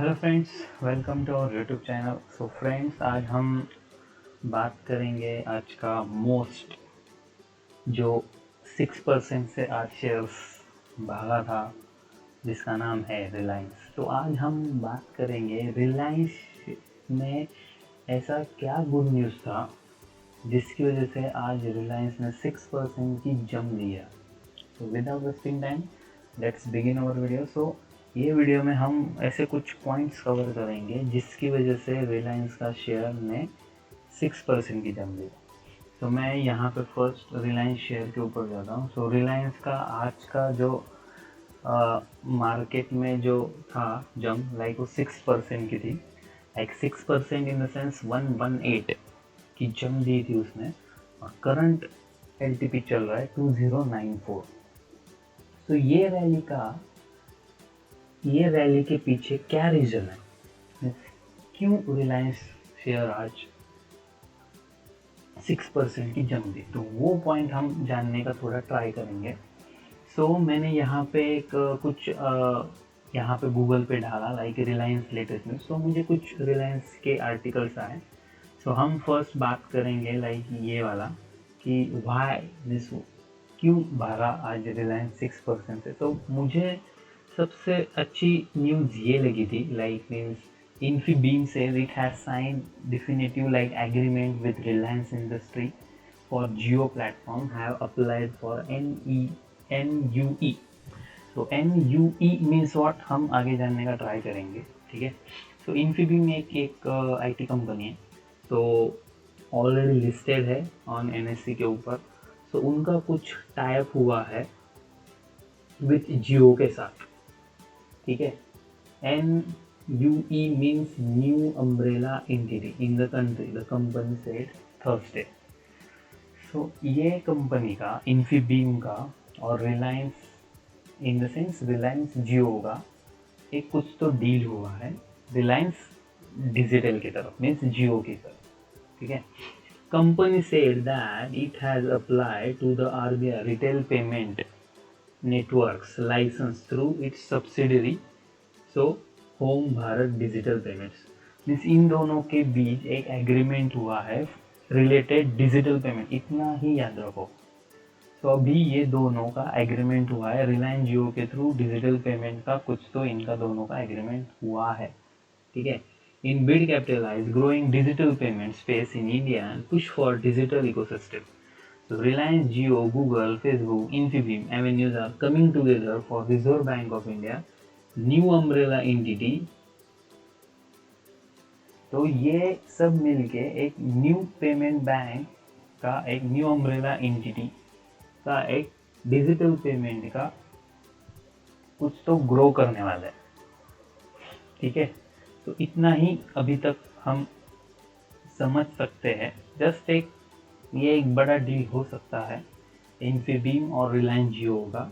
Hello friends, welcome to our YouTube channel. So friends, आज हम बात करेंगे आज का मोस्ट जो 6% से आज शेयर्स भागा था, जिसका नाम है रिलायंस। तो आज हम बात करेंगे रिलायंस में ऐसा क्या गुड न्यूज़ था जिसकी वजह से आज रिलायंस ने 6% की जंप दिया। तो without wasting time let's begin our video. So ये वीडियो में हम ऐसे कुछ पॉइंट्स कवर करेंगे जिसकी वजह से रिलायंस का शेयर ने 6% की जंप दी। तो मैं यहाँ पे फर्स्ट रिलायंस शेयर के ऊपर जाता हूँ। सो रिलायंस का आज का जो मार्केट में जो था जंप, लाइक वो 6% की थी। लाइक 6% इन द सेंस 118 की जंप दी थी उसने, और करंट एलटीपी चल रहा है 2094। तो ये रैली के पीछे क्या रीज़न है, क्यों रिलायंस शेयर आज 6% की जंप दी, तो वो पॉइंट हम जानने का थोड़ा ट्राई करेंगे। सो मैंने यहाँ पे कुछ यहाँ पे गूगल पे डाला लाइक रिलायंस लेटेस्ट न्यूज़। तो मुझे कुछ रिलायंस के आर्टिकल्स आए। सो हम फर्स्ट बात करेंगे लाइक ये वाला कि वाई दिस, क्यों भागा आज रिलायंस 6% से। तो मुझे सबसे अच्छी न्यूज़ ये लगी थी, like means Infibeam says it has signed definitive like agreement with Reliance Industry for Jio platform, have applied for NUE। तो NUE means what, हम आगे जानने का ट्राई करेंगे, ठीक है। सो Infibeam एक IT कंपनी है, तो ऑलरेडी लिस्टेड है ऑन NSE के ऊपर। सो उनका कुछ टाइप हुआ है विथ जियो के साथ, ठीक है। NUE means new umbrella entity in the country, the company said Thursday। so ये कंपनी का, Infibeam का और Reliance in the sense Reliance Jio का एक कुछ तो डील हुआ है रिलायंस डिजिटल की तरफ, मीन्स जियो की तरफ, ठीक है। Company said that it has applied to the RBI retail payment networks license through its subsidiary home Bharat digital payments. Means in दोनों के बीच एक एग्रीमेंट हुआ है रिलेटेड डिजिटल पेमेंट, इतना ही याद रखो। तो अभी ये दोनों का एग्रीमेंट हुआ है रिलायंस जियो के थ्रू डिजिटल पेमेंट का, कुछ तो इनका दोनों का एग्रीमेंट हुआ है, ठीक है। In bid capitalize growing digital payment space in India and push for digital ecosystem. So Reliance Jio, Google, Facebook, Infibeam avenues are coming together for Reserve Bank of India new umbrella entity. तो ये सब मिलके एक new payment bank का, एक new umbrella entity का, एक digital payment का कुछ तो ग्रो करने वाला है, ठीक है। तो इतना ही अभी तक हम समझ सकते हैं। जस्ट ये एक बड़ा डील हो सकता है इन्फीबीम और रिलायंस जियो का,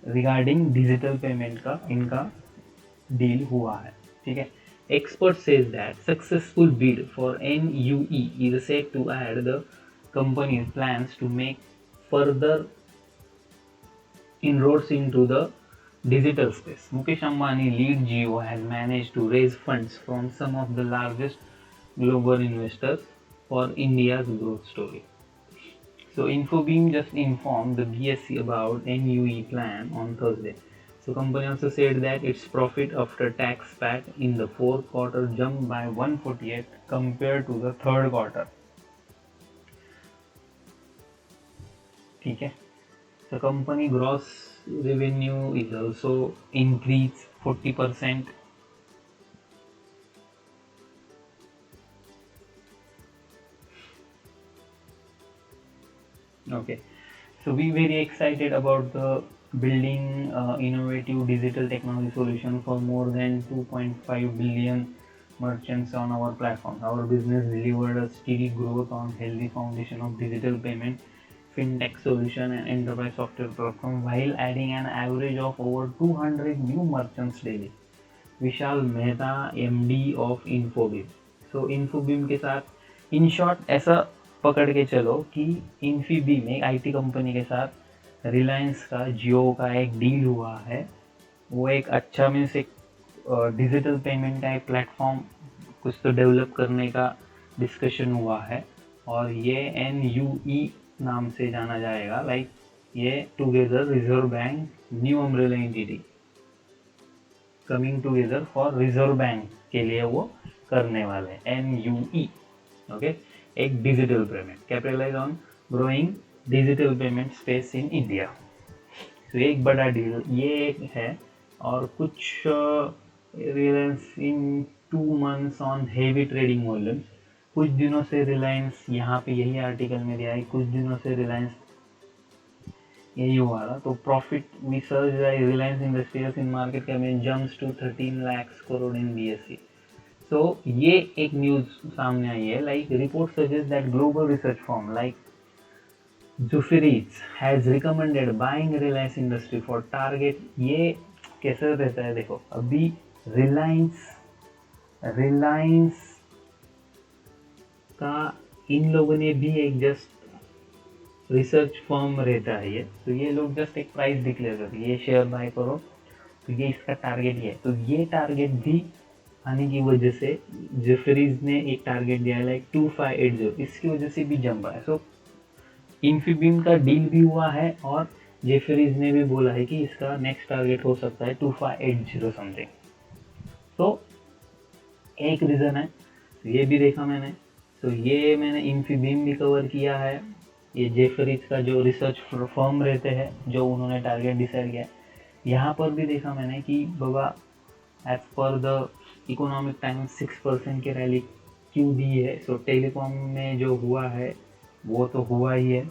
रिगार्डिंग डिजिटल पेमेंट का इनका डील हुआ है, ठीक है। Expert says that successful bid for NUE is set to add the company's plans to make further inroads into the digital space. Mukesh Ambani lead Jio has managed to raise funds from some of the largest global investors for India's growth story. So Infobeam just informed the BSE about NUE plan on Thursday. So company also said that its profit after tax PAT in the fourth quarter jumped by 148 compared to the third quarter. ठीक है। The company gross revenue is also increased 40%. Okay, so we very excited about the building innovative digital technology solution for more than 2.5 billion merchants on our platform. Our business delivered a steady growth on healthy foundation of digital payment, fintech solution and enterprise software platform while adding an average of over 200 new merchants daily. Vishal Mehta MD of Infobeam। So Infobeam के साथ in short ऐसा पकड़ के चलो कि Infibeam एक IT company के साथ रिलायंस का जियो का एक डील हुआ है। वो एक अच्छा मीन्स एक डिजिटल पेमेंट का एक प्लेटफॉर्म कुछ तो डेवलप करने का डिस्कशन हुआ है, और ये NUE नाम से जाना जाएगा। लाइक ये together Reserve Bank new umbrella entity coming together for Reserve Bank के लिए वो करने वाले NUE। ओके, एक digital payment capitalise on growing digital payment space in India. तो एक बड़ा डील ये एक है। और कुछ Reliance in 2 months on heavy trading volumes. कुछ दिनों से रिलायंस, यहाँ पे यही आर्टिकल में दिया है, कुछ दिनों से रिलायंस यही हुआ था। तो profit we surge Reliance Industries in market cap jumps to 13 lakh crore in BSE। So ये एक न्यूज सामने आई है। Like report suggest that global research firm like Jefferies has recommended buying Reliance Industry for target। ये कैसे रहता है देखो, अभी रिलायंस का इन लोगों ने भी एक जस्ट रिसर्च फर्म रहता है ये, तो ये लोग जस्ट एक प्राइस डिक्लेयर करते हैं, ये शेयर बाय करो तो ये इसका टारगेट ये है। तो ये टारगेट भी आने की वजह से जेफरीज ने एक टारगेट दिया है लाइक 2580, इसकी वजह से भी जंप है। सो इन्फीबीम का डील भी हुआ है और जेफरीज ने भी बोला है कि इसका नेक्स्ट टारगेट हो सकता है 2580 समथिंग। तो एक रीज़न है, ये भी देखा मैंने। तो ये मैंने इन्फीबीम भी कवर किया है, ये जेफरीज का जो रिसर्च फर्म रहते हैं जो उन्होंने टारगेट डिसाइड किया है, यहाँ पर भी देखा मैंने कि बाबा as per the Economic Times 6% की रैली क्यों दी है। सो टेलीकॉम में जो हुआ है वो तो हुआ ही है,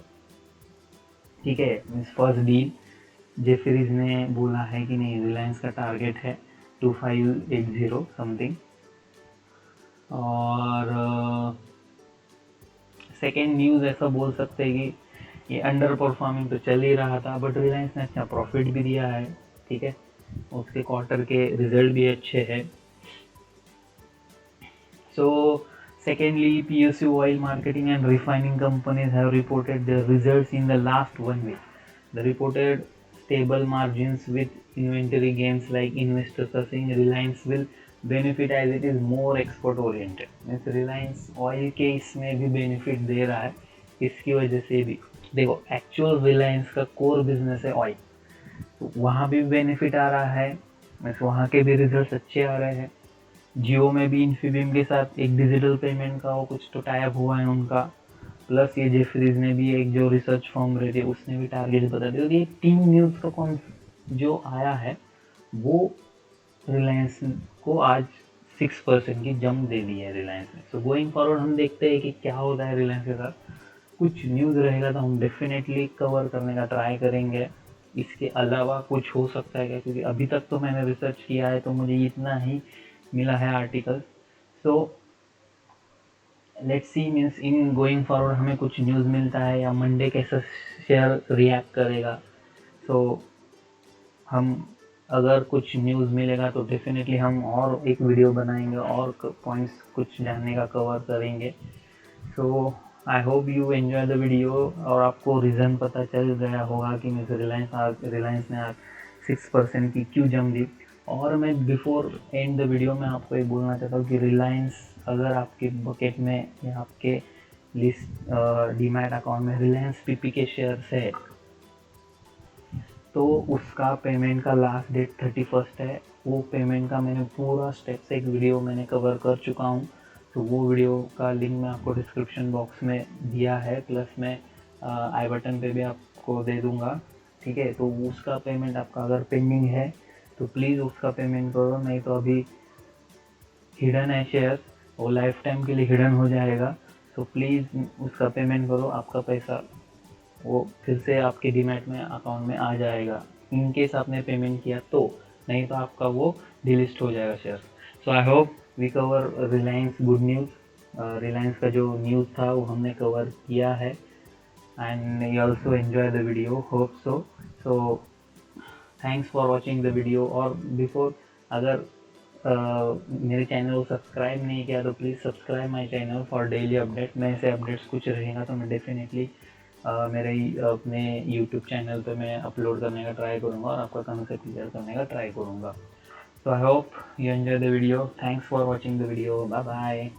ठीक है। मीन्स फर्स्ट डील जेफरीज ने बोला है कि नहीं, रिलायंस का टारगेट है 2580 समथिंग। और सेकेंड न्यूज़ ऐसा बोल सकते हैं कि ये अंडर परफॉर्मिंग तो चल ही रहा था, बट रिलायंस ने अच्छा प्रॉफिट भी दिया है, ठीक है। उसके क्वार्टर के रिजल्ट भी अच्छे हैं। सो secondly, PSU oil marketing and refining companies have reported their results in the last 1 week. They reported stable margins with inventory gains, like investors are saying Reliance will benefit as it is more export oriented. Means Reliance oil के इसमें भी benefit दे रहा है, इसकी वजह से भी देखो एक्चुअल रिलायंस का कोर बिजनेस है ऑयल, तो वहाँ भी बेनिफिट आ रहा है, मीन्स वहाँ के भी रिजल्ट्स अच्छे आ रहे हैं। जियो में भी इन्फीबीम के साथ एक डिजिटल पेमेंट का वो कुछ तो टाइप हुआ है उनका, प्लस ये जेफरीज ने भी एक जो रिसर्च फर्म रहती है उसने भी टारगेट बता दिया। तो ये 3 न्यूज़ का कौन जो आया है वो रिलायंस को आज 6% की जंप दे दी है रिलायंस में। सो गोइंग फॉरवर्ड हम देखते हैं कि क्या होता है रिलायंस के साथ। कुछ न्यूज़ रहेगा तो हम डेफिनेटली कवर करने का ट्राई करेंगे। इसके अलावा कुछ हो सकता है क्या, क्योंकि अभी तक तो मैंने रिसर्च किया है तो मुझे इतना ही मिला है article. So let's see, means in going forward हमें कुछ न्यूज़ मिलता है या मंडे कैसा शेयर रिएक्ट करेगा। सो हम अगर कुछ न्यूज़ मिलेगा तो डेफिनेटली हम और एक वीडियो बनाएंगे और पॉइंट्स कुछ जानने का कवर करेंगे। So I hope you enjoy the video और आपको रीज़न पता चल गया होगा कि मीन्स रिलायंस ने आज 6% की क्यों जंप दी। और मैं बिफोर एंड द वीडियो में आपको एक बोलना चाहता हूँ कि रिलायंस अगर आपके बकेट में या आपके लिस्ट डीमैट अकाउंट में रिलायंस पीपी के शेयर्स है तो उसका पेमेंट का लास्ट डेट 31 है। वो पेमेंट का मैंने पूरा स्टेप से एक वीडियो मैंने कवर कर चुका हूँ, तो वो वीडियो का लिंक मैं आपको डिस्क्रिप्शन बॉक्स में दिया है, प्लस मैं आई बटन पे भी आपको दे दूँगा, ठीक है। तो उसका पेमेंट आपका अगर पेंडिंग है तो प्लीज़ उसका पेमेंट करो, नहीं तो अभी हिडन है शेयर, वो लाइफ टाइम के लिए हिडन हो जाएगा। तो प्लीज़ उसका पेमेंट करो, आपका पैसा वो फिर से आपके डीमैट में अकाउंट में आ जाएगा, इन केस आपने पेमेंट किया तो, नहीं तो आपका वो डिलिस्ट हो जाएगा share. So I hope we cover Reliance good news. रिलायंस का जो न्यूज़ था वो हमने कवर किया है and you also enjoy the video, hope so. So thanks for watching the video. और बिफोर अगर मेरे चैनल को सब्सक्राइब नहीं किया तो please subscribe my channel for daily update. मैं ऐसे अपडेट्स कुछ रहेगा तो मैं डेफिनेटली मेरे अपने यूट्यूब चैनल पे मैं अपलोड करने का ट्राई करूँगा और आपका कॉन्सेप्ट क्लियर करने का ट्राई करूँगा। So I hope you enjoy the video. Thanks for watching the video. Bye bye.